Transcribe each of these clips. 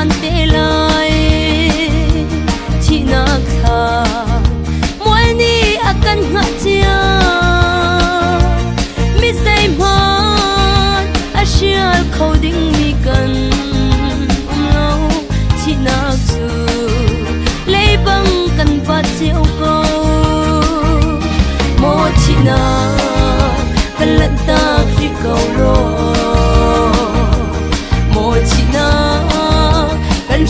man te lai chi na kha moi ni akan nga chia mi sei man a shial khâu ding mi kan lo chi na chu lấy băng cần và chiều cô mo chi na cần lận ta khi cầu lo mo chi na cần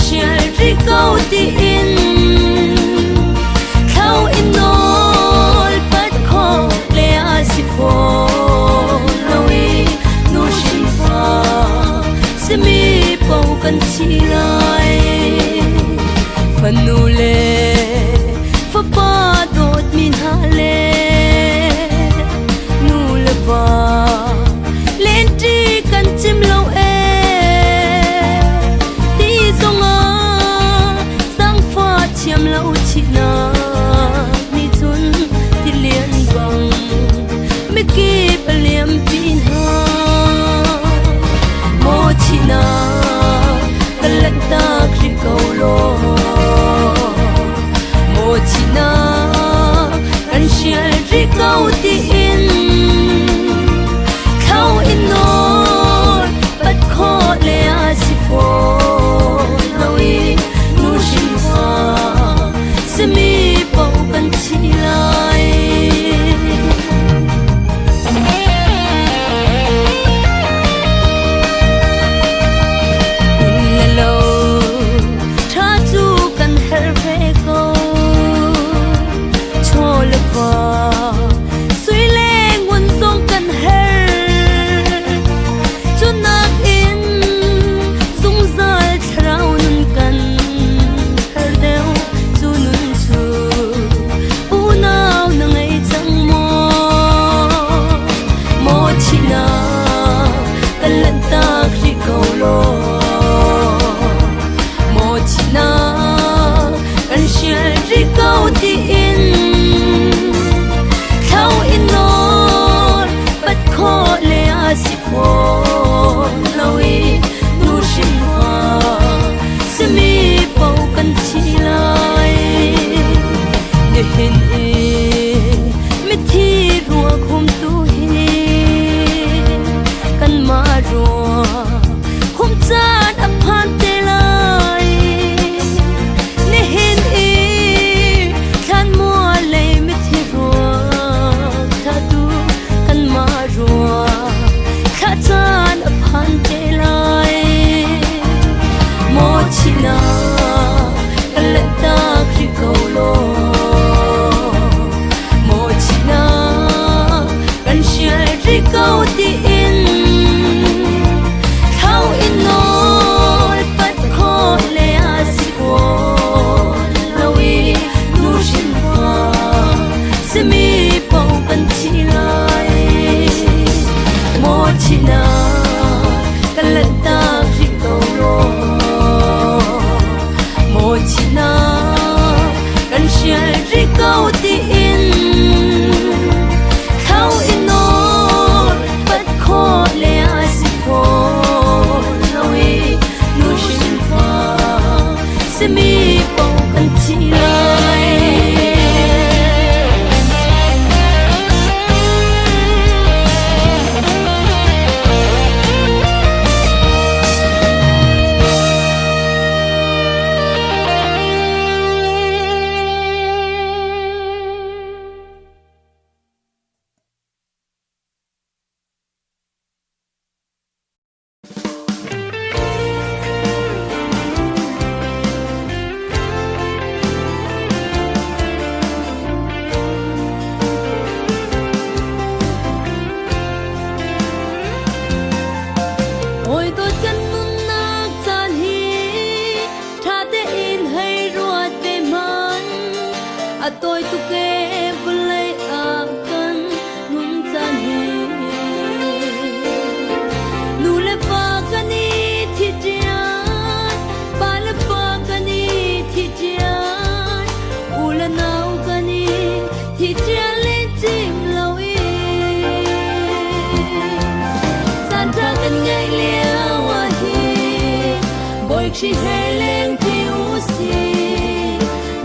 boi khi heleng ti usi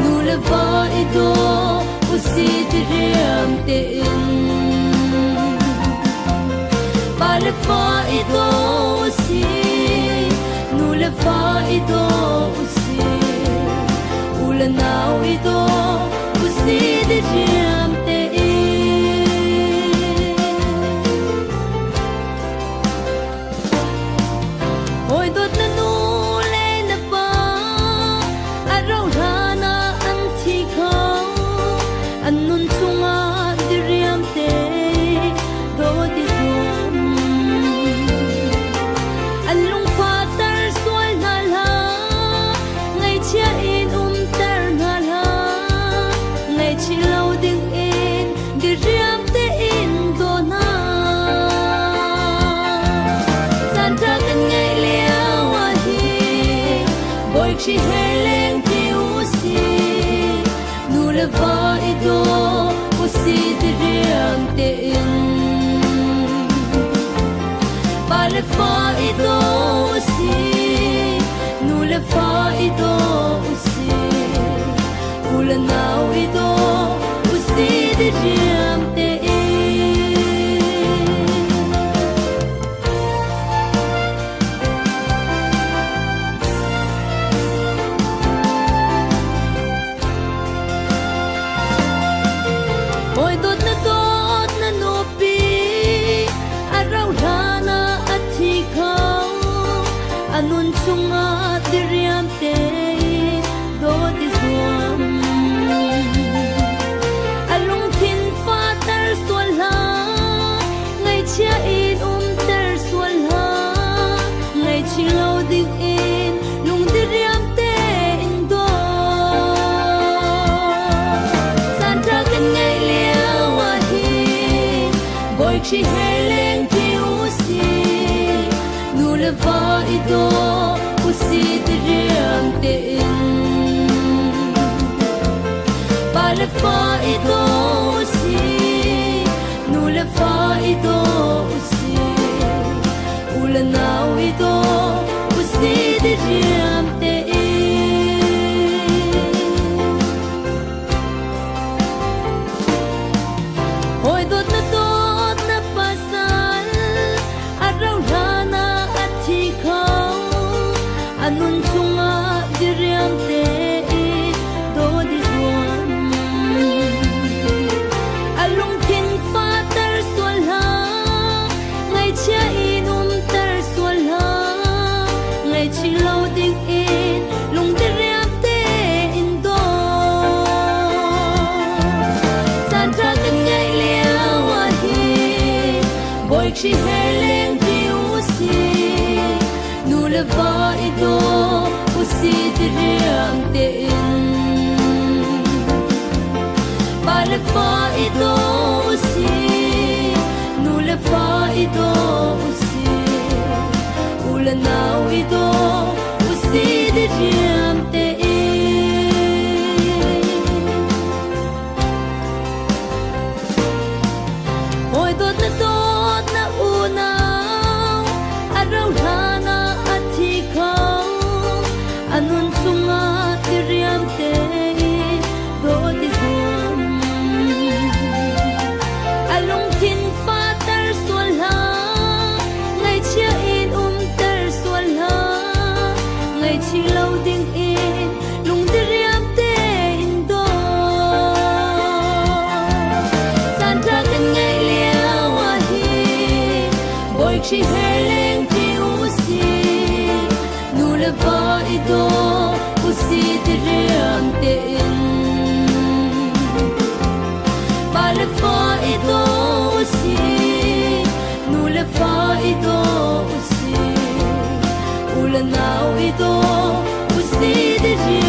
nu le va I do usi ti riam te in ba le va I do usi nu le va I do usi u le nau I do usi ti riam te in oi dot na nu le na pa a rau rana an thi kho an nun chunga ti riam te do ti tuam an lung pha tar sual na la ngai chia in tar na la ngai chi lo ding in ti riam te in do na san tra kan ngai le wa hi boi chi heleng ti usi nu le va I do usi ti riam te in ba le va I do usi nu le va I do usi u le nau I do usi ti riam te in oi dot na no pi a rau rana a thi kho anun chunga ti riam te do ti zuam alung thin fa tar sual la ngai chia in tar sual la ngai chi lo ding in lung ti riam te in do san tra kan ngai le wa hi boi chi heleng ti usi nu le va I do usi ti riam te in ba le va I do usi nu le va I do usi u le nau I do usi ti riam te in oi dot na pasal a rau rana a thi kho anun chunga ti riam te do di zuam alung thin fa tar sual la ngai chia in tar sual la ngai chi lo ding in lung ti riam te in do san tra kan ngai le wa hi boi chi heleng ti usi nu le va I do usi ti riam te in ba le va I do usi nu le va I do usi u le nau I do usi ti riam te in oi dot na una a rau rana a thi kho anun chunga ti riam te do ti zuam alung thin fa tar sual la ngai chia in tar sual la ngai chi lo ding in lung ti riam te in do san tra kan ngai le wa hi boi chi heleng ti usi nu le va I do usi ti riam te in ba le va I do usi nu le va I do usi u le nau I do usi ti riam